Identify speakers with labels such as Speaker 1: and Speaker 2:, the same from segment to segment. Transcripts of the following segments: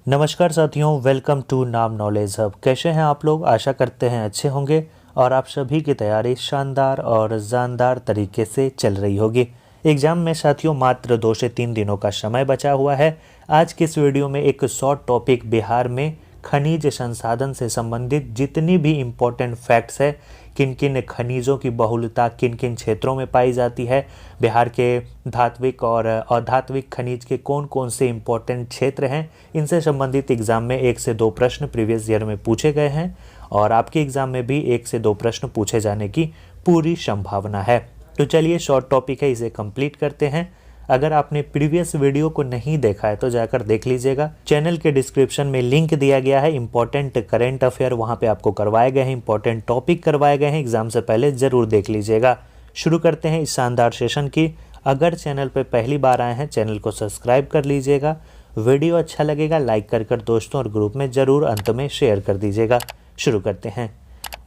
Speaker 1: नमस्कार साथियों, welcome to नाम नॉलेज हब। कैसे हैं आप लोग? आशा करते हैं अच्छे होंगे और आप सभी की तैयारी शानदार और जानदार तरीके से चल रही होगी। एग्ज़ाम में साथियों मात्र 2 से 3 दिनों का समय बचा हुआ है। आज के इस वीडियो में एक शॉर्ट टॉपिक बिहार में खनिज संसाधन से संबंधित जितनी भी इम्पोर्टेंट फैक्ट्स है, किन किन खनिजों की बहुलता किन किन क्षेत्रों में पाई जाती है, बिहार के धात्विक और अधात्विक खनिज के कौन कौन से इम्पोर्टेंट क्षेत्र हैं, इनसे संबंधित एग्जाम में 1 से 2 प्रश्न प्रीवियस ईयर में पूछे गए हैं और आपके एग्जाम में भी 1 से 2 प्रश्न पूछे जाने की पूरी संभावना है। तो चलिए, शॉर्ट टॉपिक है, इसे कंप्लीट करते हैं। अगर आपने प्रीवियस वीडियो को नहीं देखा है तो जाकर देख लीजिएगा। चैनल के डिस्क्रिप्शन में लिंक दिया गया है, इंपॉर्टेंट करेंट अफेयर वहाँ पे आपको करवाए गए हैं, इंपॉर्टेंट टॉपिक करवाए गए हैं, एग्जाम से पहले ज़रूर देख लीजिएगा। शुरू करते हैं इस शानदार सेशन की। अगर चैनल पर पहली बार आए हैं, चैनल को सब्सक्राइब कर लीजिएगा। वीडियो अच्छा लगेगा लाइक कर दोस्तों और ग्रुप में ज़रूर अंत में शेयर कर दीजिएगा। शुरू करते हैं।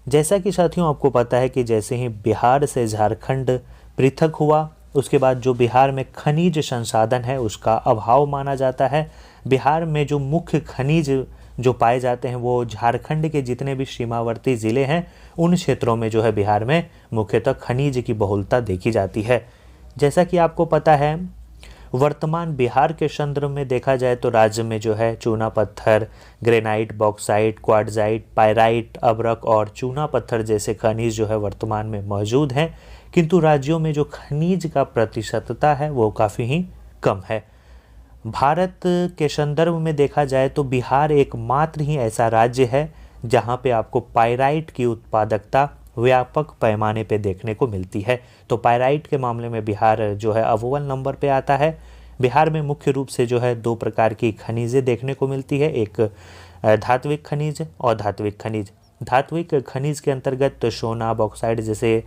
Speaker 1: जैसा कि साथियों आपको पता है कि जैसे ही बिहार से झारखंड पृथक हुआ, उसके बाद जो बिहार में खनिज संसाधन है उसका अभाव माना जाता है। बिहार में जो मुख्य खनिज जो पाए जाते हैं वो झारखंड के जितने भी सीमावर्ती ज़िले हैं उन क्षेत्रों में जो है बिहार में मुख्यतः खनिज की बहुलता देखी जाती है। जैसा कि आपको पता है, वर्तमान बिहार के संदर्भ में देखा जाए तो राज्य में जो है चूना पत्थर, ग्रेनाइट, बॉक्साइट, क्वार्टजाइट, पायराइट, अभ्रक और चूना पत्थर जैसे खनिज जो है वर्तमान में मौजूद हैं, किंतु राज्यों में जो खनिज का प्रतिशतता है वो काफ़ी ही कम है। भारत के संदर्भ में देखा जाए तो बिहार एकमात्र ही ऐसा राज्य है जहाँ पे आपको पायराइट की उत्पादकता व्यापक पैमाने पे देखने को मिलती है। तो पायराइट के मामले में बिहार जो है अव्वल नंबर पे आता है। बिहार में मुख्य रूप से जो है 2 प्रकार की खनिजें देखने को मिलती है, एक धात्विक खनिज और अधात्विक खनिज। धात्विक खनिज के अंतर्गत तो सोना, बॉक्साइट जैसे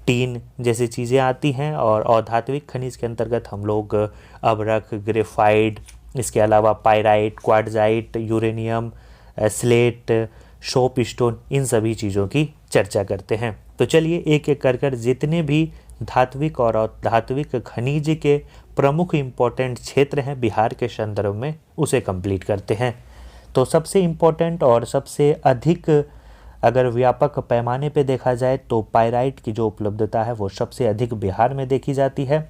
Speaker 1: टीन जैसी चीज़ें आती हैं और अधात्विक खनिज के अंतर्गत हम लोग अभ्रक, ग्रेफाइट, इसके अलावा pyrite, quartzite, uranium, slate, soap stone, इन सभी चीज़ों की चर्चा करते हैं। तो चलिए एक एक कर जितने भी धात्विक और अधात्विक खनिज के प्रमुख इम्पोर्टेंट क्षेत्र हैं बिहार के संदर्भ में उसे कंप्लीट करते हैं। तो सबसे इम्पोर्टेंट और सबसे अधिक अगर व्यापक पैमाने पे देखा जाए तो पायराइट की जो उपलब्धता है वो सबसे अधिक बिहार में देखी जाती है।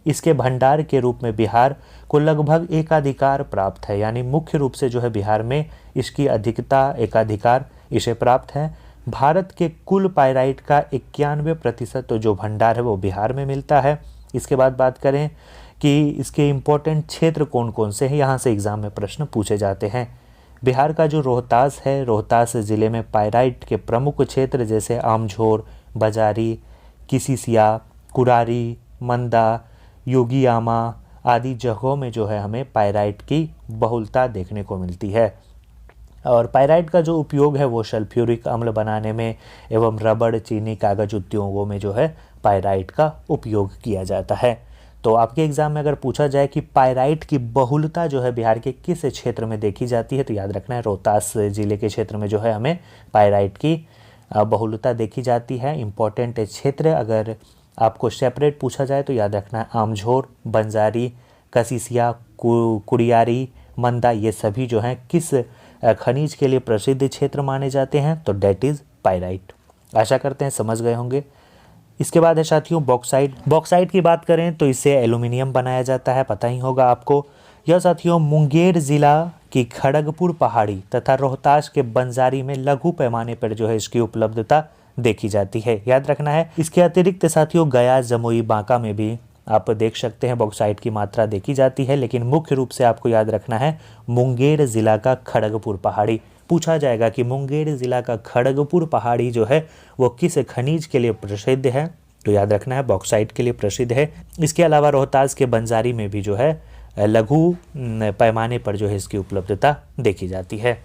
Speaker 1: इसके भंडार के रूप में बिहार को लगभग एकाधिकार प्राप्त है, यानी मुख्य रूप से जो है बिहार में इसकी अधिकता एकाधिकार इसे प्राप्त है। भारत के कुल पायराइट का 91% जो भंडार है वो बिहार में मिलता है। इसके बाद बात करें कि इसके इम्पोर्टेंट क्षेत्र कौन कौन से हैं, यहाँ से एग्जाम में प्रश्न पूछे जाते हैं। बिहार का जो रोहतास है, रोहतास ज़िले में पायराइट के प्रमुख क्षेत्र जैसे आमझोर, बजारी, किसिसिया, कुरारी, मंदा, योगियामा आदि जगहों में जो है हमें पायराइट की बहुलता देखने को मिलती है। और पायराइट का जो उपयोग है वो सल्फ्यूरिक अम्ल बनाने में एवं रबड़, चीनी, कागज उद्योगों में जो है पायराइट का उपयोग किया जाता है। तो आपके एग्जाम में अगर पूछा जाए कि पायराइट की बहुलता जो है बिहार के किस क्षेत्र में देखी जाती है, तो याद रखना है रोहतास जिले के क्षेत्र में जो है हमें पायराइट की बहुलता देखी जाती है। इम्पोर्टेंट क्षेत्र अगर आपको सेपरेट पूछा जाए तो याद रखना है आमझोर, बंजारी, कसिसिया, कुड़ियारी, मंदा, ये सभी जो हैं किस खनिज के लिए प्रसिद्ध क्षेत्र माने जाते हैं, तो डेट इज़ पायराइट। आशा करते हैं समझ गए होंगे। इसके बाद है साथियों बॉक्साइट। बॉक्साइट की बात करें तो इससे एल्यूमिनियम बनाया जाता है, पता ही होगा आपको। यह साथियों मुंगेर ज़िला की खड़गपुर पहाड़ी तथा रोहतास के बंजारी में लघु पैमाने पर जो है इसकी उपलब्धता देखी जाती है, याद रखना है। इसके अतिरिक्त साथियों गया, जमुई, बांका में भी आप देख सकते हैं बॉक्साइट की मात्रा देखी जाती है, लेकिन मुख्य रूप से आपको याद रखना है मुंगेर ज़िला का खड़गपुर पहाड़ी। पूछा जाएगा कि मुंगेर ज़िला का खड़गपुर पहाड़ी जो है वो किस खनिज के लिए प्रसिद्ध है, तो याद रखना है बॉक्साइट के लिए प्रसिद्ध है। इसके अलावा रोहतास के बंजारी में भी जो है लघु पैमाने पर जो है इसकी उपलब्धता देखी जाती है।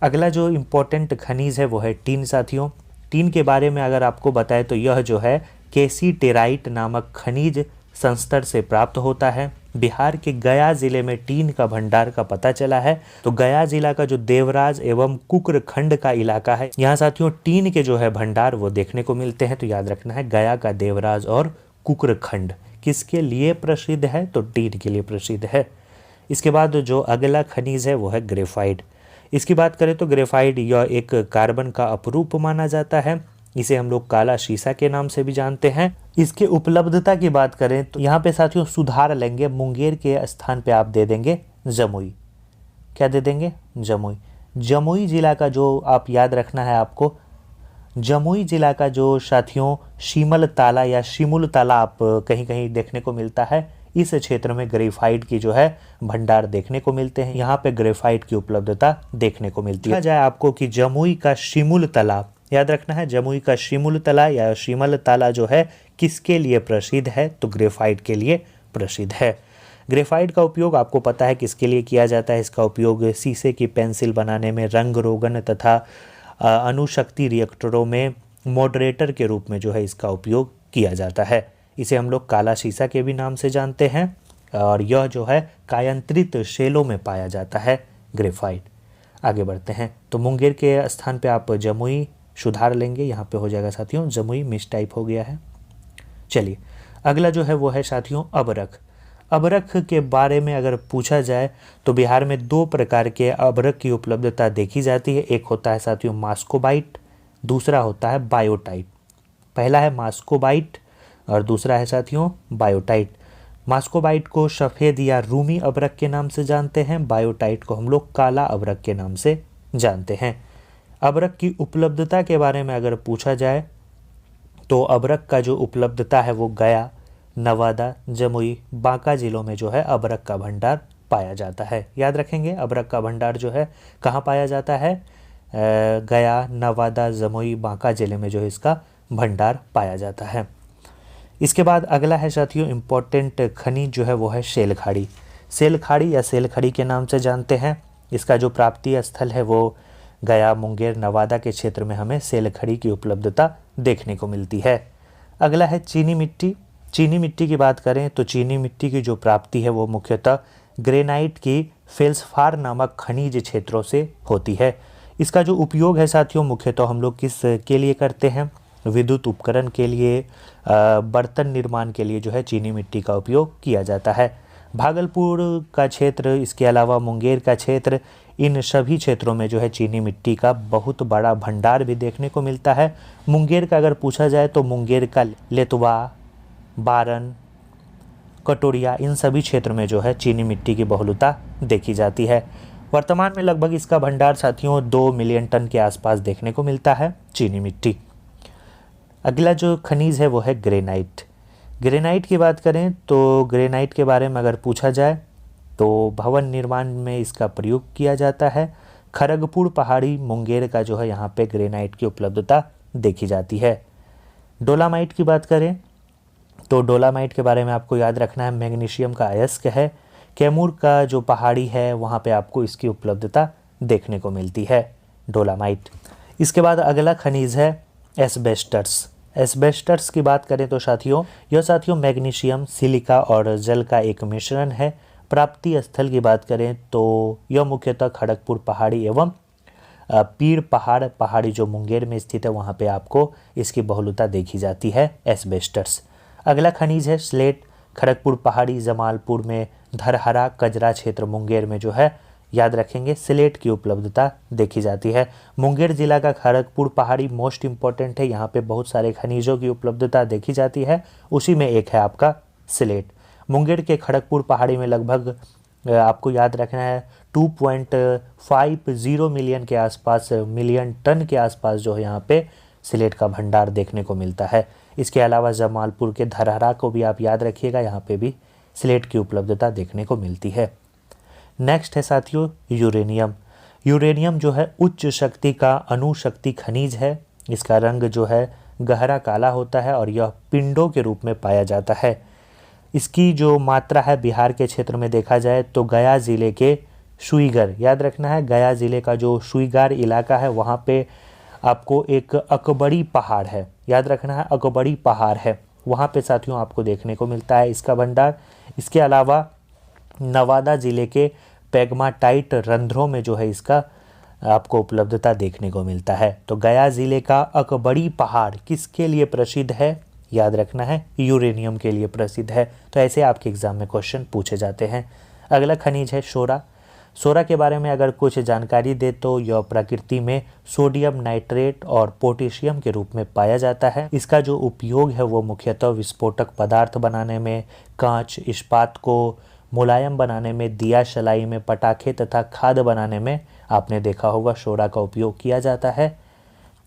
Speaker 1: अगला जो इम्पोर्टेंट खनिज है वो है टीन साथियों। टीन के बारे में अगर आपको बताएं तो यह जो है कैसीटेराइट नामक खनिज संस्तर से प्राप्त होता है। बिहार के गया जिले में टीन का भंडार का पता चला है। तो गया जिला का जो देवराज एवं कुक्र खंड का इलाका है, यहाँ साथियों टीन के जो है भंडार वो देखने को मिलते हैं। तो याद रखना है गया का देवराज और कुक्र खंड किसके लिए प्रसिद्ध है, तो टीन के लिए प्रसिद्ध है। इसके बाद जो अगला खनिज है वो है ग्रेफाइट। इसकी बात करें तो ग्रेफाइट यह एक कार्बन का अपरूप माना जाता है। इसे हम लोग काला शीशा के नाम से भी जानते हैं। इसके उपलब्धता की बात करें तो यहाँ पे साथियों सुधार लेंगे, मुंगेर के स्थान पे आप दे देंगे जमुई। क्या दे देंगे? जमुई। जमुई जिला का जो आप याद रखना है आपको, जमुई जिला का जो साथियों शिमल ताला या शिमुल ताला आप कहीं कहीं देखने को मिलता है, इस क्षेत्र में ग्रेफाइट की जो है भंडार देखने को मिलते हैं। यहाँ पे ग्रेफाइट की उपलब्धता देखने को मिलती है। कहा जाए आपको कि जमुई का शिमुल ताला, याद रखना है, जमुई का शिमुल ताला या शिमल ताला जो है किसके लिए प्रसिद्ध है? तो ग्रेफाइट के लिए प्रसिद्ध है। ग्रेफाइट का उपयोग आपको पता है किसके लिए किया जाता है। इसका उपयोग शीशे की पेंसिल बनाने में, रंग रोगन तथा अणुशक्ति रिएक्टरों में मॉडरेटर के रूप में जो है इसका उपयोग किया जाता है। इसे हम लोग काला शीशा के भी नाम से जानते हैं और यह जो है कायांतरित शेलों में पाया जाता है ग्रेफाइट। आगे बढ़ते हैं तो मुंगेर के स्थान पे आप जमुई सुधार लेंगे, यहाँ पे हो जाएगा साथियों जमुई, मिस टाइप हो गया है। चलिए अगला जो है वो है साथियों अबरख। अबरख के बारे में अगर पूछा जाए तो बिहार में 2 प्रकार के अबरख की उपलब्धता देखी जाती है। एक होता है साथियों मास्कोबाइट, दूसरा होता है बायोटाइट। पहला है मास्कोबाइट और दूसरा है साथियों बायोटाइट। मास्कोबाइट को सफ़ेद या रूमी अबरख के नाम से जानते हैं, बायोटाइट को हम लोग काला अबरख के नाम से जानते हैं। अबरख की उपलब्धता के बारे में अगर पूछा जाए तो अबरख का जो उपलब्धता है वो गया, नवादा, जमुई, बांका जिलों में जो है अबरख का भंडार पाया जाता है। याद रखेंगे अबरख का भंडार जो है कहाँ पाया जाता है? गया, नवादा, जमुई, बांका जिले में जो है इसका भंडार पाया जाता है। इसके बाद अगला है साथियों इम्पोर्टेंट खनिज जो है वो है सेलखाड़ी। सेलखाड़ी या सेलखड़ी के नाम से जानते हैं। इसका जो प्राप्ति स्थल है वो गया, मुंगेर, नवादा के क्षेत्र में हमें सेलखड़ी की उपलब्धता देखने को मिलती है। अगला है चीनी मिट्टी। चीनी मिट्टी की बात करें तो चीनी मिट्टी की जो प्राप्ति है वो मुख्यतः ग्रेनाइट की फेल्सफार नामक खनिज क्षेत्रों से होती है। इसका जो उपयोग है साथियों मुख्यतः हम लोग किस के लिए करते हैं? विद्युत उपकरण के लिए, बर्तन निर्माण के लिए जो है चीनी मिट्टी का उपयोग किया जाता है। भागलपुर का क्षेत्र, इसके अलावा मुंगेर का क्षेत्र, इन सभी क्षेत्रों में जो है चीनी मिट्टी का बहुत बड़ा भंडार भी देखने को मिलता है। मुंगेर का अगर पूछा जाए तो मुंगेर का लेतवा, बारन, कटोरिया, इन सभी क्षेत्र में जो है चीनी मिट्टी की बहुलता देखी जाती है। वर्तमान में लगभग इसका भंडार साथियों 2 मिलियन टन के आसपास देखने को मिलता है चीनी मिट्टी। अगला जो खनिज है वो है ग्रेनाइट। ग्रेनाइट की बात करें तो ग्रेनाइट के बारे में अगर पूछा जाए तो भवन निर्माण में इसका प्रयोग किया जाता है। खड़गपुर पहाड़ी मुंगेर का जो है यहाँ पे ग्रेनाइट की उपलब्धता देखी जाती है। डोलामाइट की बात करें तो डोलामाइट के बारे में आपको याद रखना है मैग्नीशियम का अयस्क है। कैमूर का जो पहाड़ी है वहाँ पे आपको इसकी उपलब्धता देखने को मिलती है, डोलामाइट। इसके बाद अगला खनिज है एस्बेस्टस। एस्बेस्टस की बात करें तो साथियों यह साथियों मैग्नीशियम, सिलिका और जल का एक मिश्रण है। प्राप्ति स्थल की बात करें तो यह मुख्यतः खड़गपुर पहाड़ी एवं पीर पहाड़ी जो मुंगेर में स्थित है वहाँ पे आपको इसकी बहुलता देखी जाती है एस्बेस्टस। अगला खनिज है स्लेट। खड़गपुर पहाड़ी, जमालपुर में, धरहरा, कजरा क्षेत्र मुंगेर में जो है याद रखेंगे स्लेट की उपलब्धता देखी जाती है। मुंगेर जिला का खड़गपुर पहाड़ी मोस्ट इम्पॉर्टेंट है, यहाँ पे बहुत सारे खनिजों की उपलब्धता देखी जाती है, उसी में एक है आपका स्लेट। मुंगेर के खड़गपुर पहाड़ी में लगभग आपको याद रखना है 2.50 मिलियन के आसपास, मिलियन टन के आसपास जो है यहाँ पे स्लेट का भंडार देखने को मिलता है। इसके अलावा जमालपुर के धरहरा को भी आप याद रखिएगा, यहाँ पे भी स्लेट की उपलब्धता देखने को मिलती है। नेक्स्ट है साथियों यूरेनियम। यूरेनियम जो है उच्च शक्ति का अणुशक्ति खनिज है। इसका रंग जो है गहरा काला होता है और यह पिंडों के रूप में पाया जाता है। इसकी जो मात्रा है बिहार के क्षेत्र में देखा जाए तो गया ज़िले के सुईगर, याद रखना है गया ज़िले का जो सुईगार इलाका है वहाँ पे आपको एक अकबरी पहाड़ है, याद रखना है अकबरी पहाड़ है, वहाँ पे साथियों आपको देखने को मिलता है इसका भंडार। इसके अलावा नवादा ज़िले के पैग्माटाइट रंध्रों में जो है इसका आपको उपलब्धता देखने को मिलता है। तो गया ज़िले का अकबरी पहाड़ किसके लिए प्रसिद्ध है? याद रखना है यूरेनियम के लिए प्रसिद्ध है। तो ऐसे आपके एग्जाम में क्वेश्चन पूछे जाते हैं। अगला खनिज है सोरा। सोरा के बारे में अगर कुछ जानकारी दे तो यह प्रकृति में सोडियम नाइट्रेट और पोटेशियम के रूप में पाया जाता है। इसका जो उपयोग है वो मुख्यतः विस्फोटक पदार्थ बनाने में, कांच, इस्पात को मुलायम बनाने में, दिया सलाई में, पटाखे तथा खाद बनाने में आपने देखा होगा सोरा का उपयोग किया जाता है।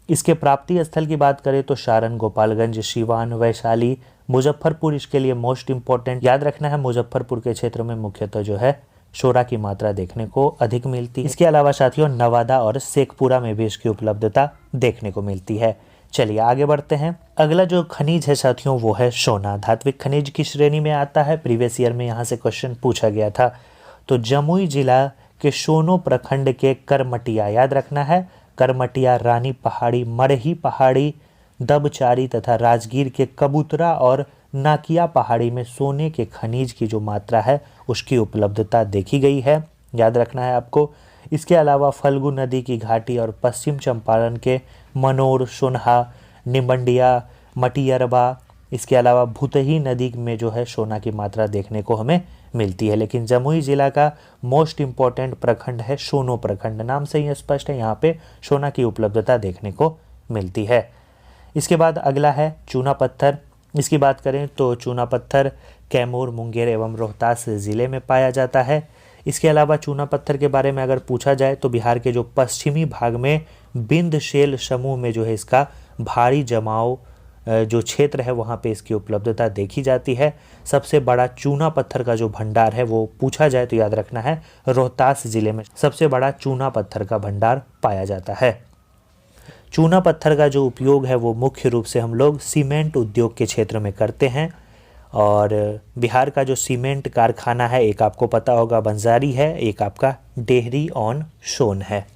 Speaker 1: इसके प्राप्ति स्थल की बात करें तो सारण, गोपालगंज, सिवान, वैशाली, मुजफ्फरपुर इसके लिए मोस्ट इम्पोर्टेंट। याद रखना है मुजफ्फरपुर के क्षेत्र में मुख्यतः जो है सोरा की मात्रा देखने को अधिक मिलती है। इसके अलावा साथियों नवादा और शेखपुरा में भी इसकी उपलब्धता देखने को मिलती है। चलिए आगे बढ़ते हैं। अगला जो खनिज है साथियों वो है सोना। धात्विक खनिज की श्रेणी में आता है। प्रीवियस ईयर में यहाँ से क्वेश्चन पूछा गया था। तो जमुई जिला के सोनो प्रखंड के करमटिया, याद रखना है करमटिया, रानी पहाड़ी, मरही पहाड़ी, दबचारी तथा राजगीर के कबूतरा और नाकिया पहाड़ी में सोने के खनिज की जो मात्रा है उसकी उपलब्धता देखी गई है। याद रखना है आपको। इसके अलावा फल्गु नदी की घाटी और पश्चिम चंपारण के मनोर, सोनहा, निमंडिया, मटियरबा, इसके अलावा भुतही नदी में जो है सोना की मात्रा देखने को हमें मिलती है। लेकिन जमुई जिला का मोस्ट इम्पॉर्टेंट प्रखंड है सोनो प्रखंड। नाम से ही स्पष्ट है, यहाँ पे सोना की उपलब्धता देखने को मिलती है। इसके बाद अगला है चूना पत्थर। इसकी बात करें तो चूना पत्थर कैमूर, मुंगेर एवं रोहतास ज़िले में पाया जाता है। इसके अलावा चूना पत्थर के बारे में अगर पूछा जाए तो बिहार के जो पश्चिमी भाग में बिंद शेल समूह में जो है इसका भारी जमाव जो क्षेत्र है वहाँ पे इसकी उपलब्धता देखी जाती है। सबसे बड़ा चूना पत्थर का जो भंडार है वो पूछा जाए तो याद रखना है रोहतास ज़िले में सबसे बड़ा चूना पत्थर का भंडार पाया जाता है। चूना पत्थर का जो उपयोग है वो मुख्य रूप से हम लोग सीमेंट उद्योग के क्षेत्र में करते हैं। और बिहार का जो सीमेंट कारखाना है एक आपको पता होगा बंजारी है, एक आपका डेहरी ऑन सोन है।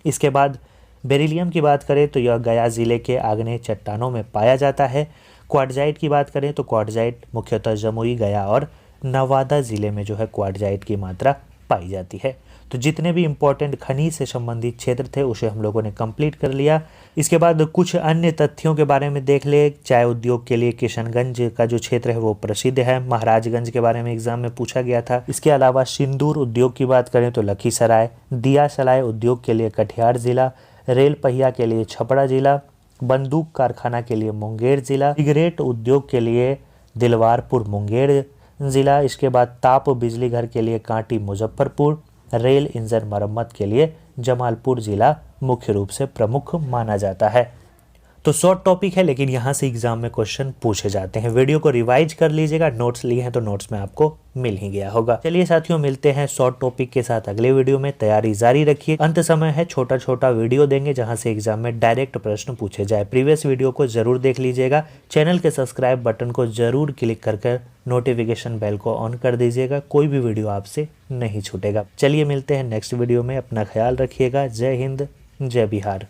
Speaker 1: इसके बाद बेरिलियम की बात करें तो यह गया ज़िले के आग्नेय चट्टानों में पाया जाता है। क्वार्टजाइट की बात करें तो क्वार्टजाइट मुख्यतः जमुई, गया और नवादा ज़िले में जो है क्वार्टजाइट की मात्रा पाई जाती है। तो जितने भी इम्पोर्टेंट खनिज से संबंधित क्षेत्र थे उसे हम लोगों ने कंप्लीट कर लिया। इसके बाद कुछ अन्य तथ्यों के बारे में देख ले। चाय उद्योग के लिए किशनगंज का जो क्षेत्र है वो प्रसिद्ध है। महाराजगंज के बारे में एग्जाम में पूछा गया था। इसके अलावा सिंदूर उद्योग की बात करें तो लखीसराय, दिया सलाई उद्योग के लिए कटिहार जिला, रेल पहिया के लिए छपरा जिला, बंदूक कारखाना के लिए मुंगेर जिला, सिगरेट उद्योग के लिए दिलवारपुर मुंगेर जिला। इसके बाद ताप बिजली घर के लिए कांटी मुजफ्फरपुर, रेल इंजन मरम्मत के लिए जमालपुर जिला मुख्य रूप से प्रमुख माना जाता है। तो शॉर्ट टॉपिक है लेकिन यहाँ से एग्जाम में क्वेश्चन पूछे जाते हैं। वीडियो को रिवाइज कर लीजिएगा, नोट्स लिए हैं तो नोट्स में आपको मिल ही गया होगा। चलिए साथियों मिलते हैं शॉर्ट टॉपिक के साथ अगले वीडियो में। तैयारी जारी रखिए। अंत समय है छोटा छोटा वीडियो देंगे जहाँ से एग्जाम में डायरेक्ट प्रश्न पूछे जाए। प्रीवियस वीडियो को जरूर देख लीजिएगा। चैनल के सब्सक्राइब बटन को जरूर क्लिक कर नोटिफिकेशन बेल को ऑन कर दीजिएगा। कोई भी वीडियो आपसे नहीं छूटेगा। चलिए मिलते हैं नेक्स्ट वीडियो में। अपना ख्याल रखिएगा। जय हिंद, जय बिहार।